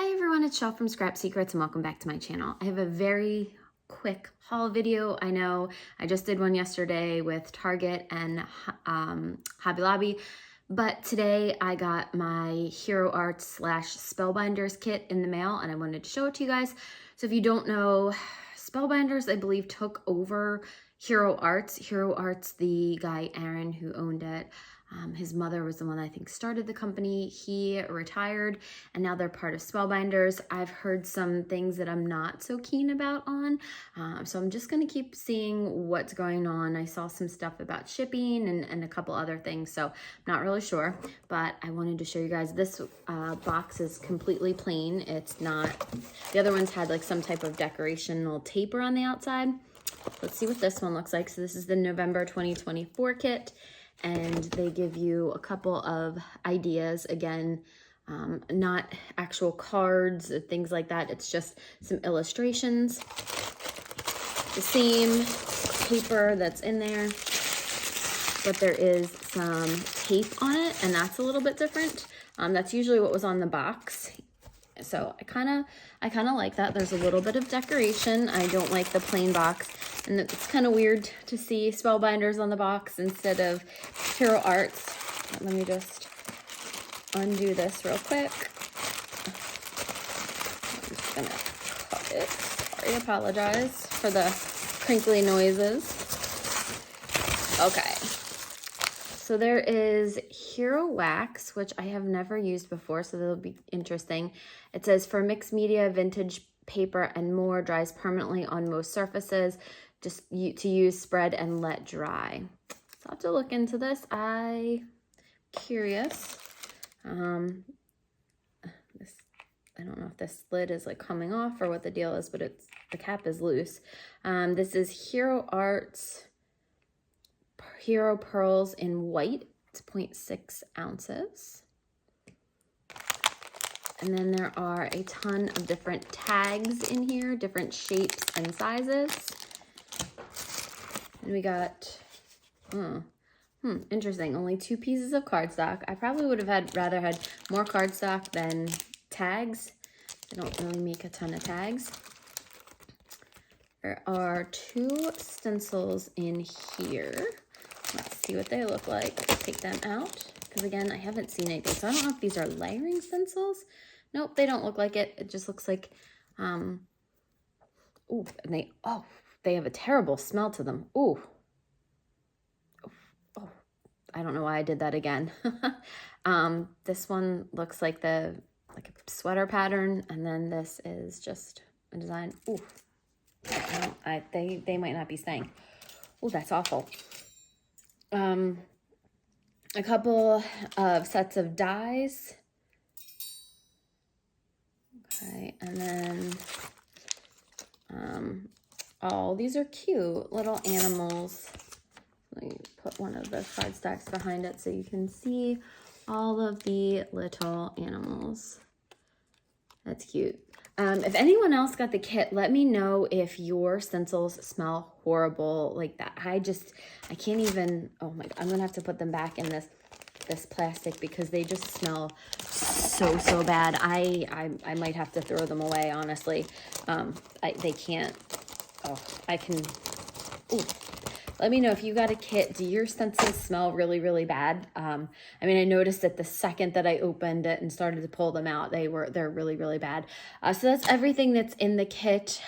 Hi everyone, it's Shel from Scrap Secrets and welcome back to my channel. I have a very quick haul video. I know I just did one yesterday with Target and Hobby Lobby, but today I got my Hero Arts / Spellbinders kit in the mail and I wanted to show it to you guys. So if you don't know, Spellbinders I believe took over Hero Arts. Hero Arts, the guy Aaron who owned it, his mother was the one I think started the company. He retired and now they're part of Spellbinders. I've heard some things that I'm not so keen about on, so I'm just going to keep seeing what's going on. I saw some stuff about shipping and a couple other things, so I'm not really sure, but I wanted to show you guys. This box is completely plain. It's not, the other ones had like some type of decorational taper on the outside. Let's see what this one looks like. So this is the November 2024 kit. And they give you a couple of ideas. Again, not actual cards or things like that. It's just some illustrations. The same paper that's in there, but there is some tape on it, and that's a little bit different. That's usually what was on the box. So I kind of like that. There's a little bit of decoration. I don't like the plain box. And it's kind of weird to see Spellbinders on the box instead of Hero Arts. Let me just undo this real quick. I'm just gonna cut it. Sorry, apologize for the crinkly noises. Okay. So there is Hero Wax, which I have never used before, so that'll be interesting. It says, for mixed media, vintage paper, and more, dries permanently on most surfaces. Just to use, spread, and let dry. So I'll have to look into this. I'm curious. I don't know if this lid is like coming off or what the deal is, but the cap is loose. This is Hero Arts Hero Pearls in white. It's 0.6 ounces. And then there are a ton of different tags in here, different shapes and sizes. And we got, interesting, only 2 pieces of cardstock. I probably would have rather had more cardstock than tags. They don't really make a ton of tags. There are 2 stencils in here. Let's see what they look like. Take them out, because again, I haven't seen anything. So I don't know if these are layering stencils. Nope, they don't look like it. It just looks like, and they have a terrible smell to them. Ooh. Oh, I don't know why I did that again. This one looks like a sweater pattern, and then this is just a design. Ooh. They might not be staying. Oh, that's awful. A couple of sets of dies. Okay, and then oh, these are cute little animals. Let me put one of the cardstocks behind it so you can see all of the little animals. That's cute. If anyone else got the kit, let me know if your stencils smell horrible like that. I can't even, oh my God, I'm gonna have to put them back in this plastic because they just smell so bad. I might have to throw them away, honestly. They can't, ooh. Let me know if you got a kit. Do your stencils smell really bad? I mean, I noticed that the second that I opened it and started to pull them out, they're really bad. So that's everything that's in the kit.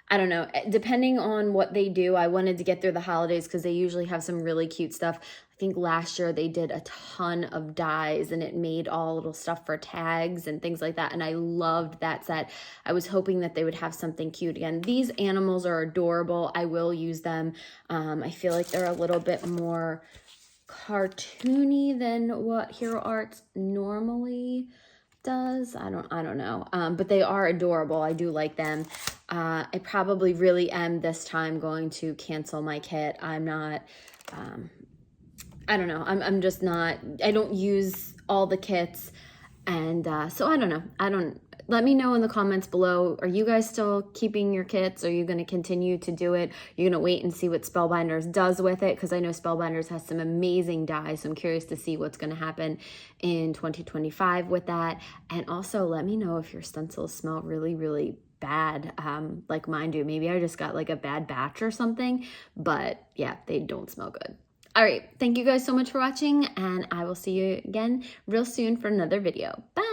I don't know, depending on what they do, I wanted to get through the holidays because they usually have some really cute stuff. I think last year they did a ton of dies and it made all little stuff for tags and things like that. And I loved that set. I was hoping that they would have something cute again. These animals are adorable. I will use them. I feel like they're a little bit more cartoony than what Hero Arts normally does. I don't know. But they are adorable. I do like them. I probably really am this time going to cancel my kit. I'm not, I don't know. I'm just not, I don't use all the kits. And so I don't know. let me know in the comments below, are you guys still keeping your kits? Are you going to continue to do it? You're going to wait and see what Spellbinders does with it? Because I know Spellbinders has some amazing dyes, so I'm curious to see what's going to happen in 2025 with that. And also let me know if your stencils smell really, really bad, like mine do. Maybe I just got like a bad batch or something, but yeah, they don't smell good. All right, thank you guys so much for watching, and I will see you again real soon for another video. Bye!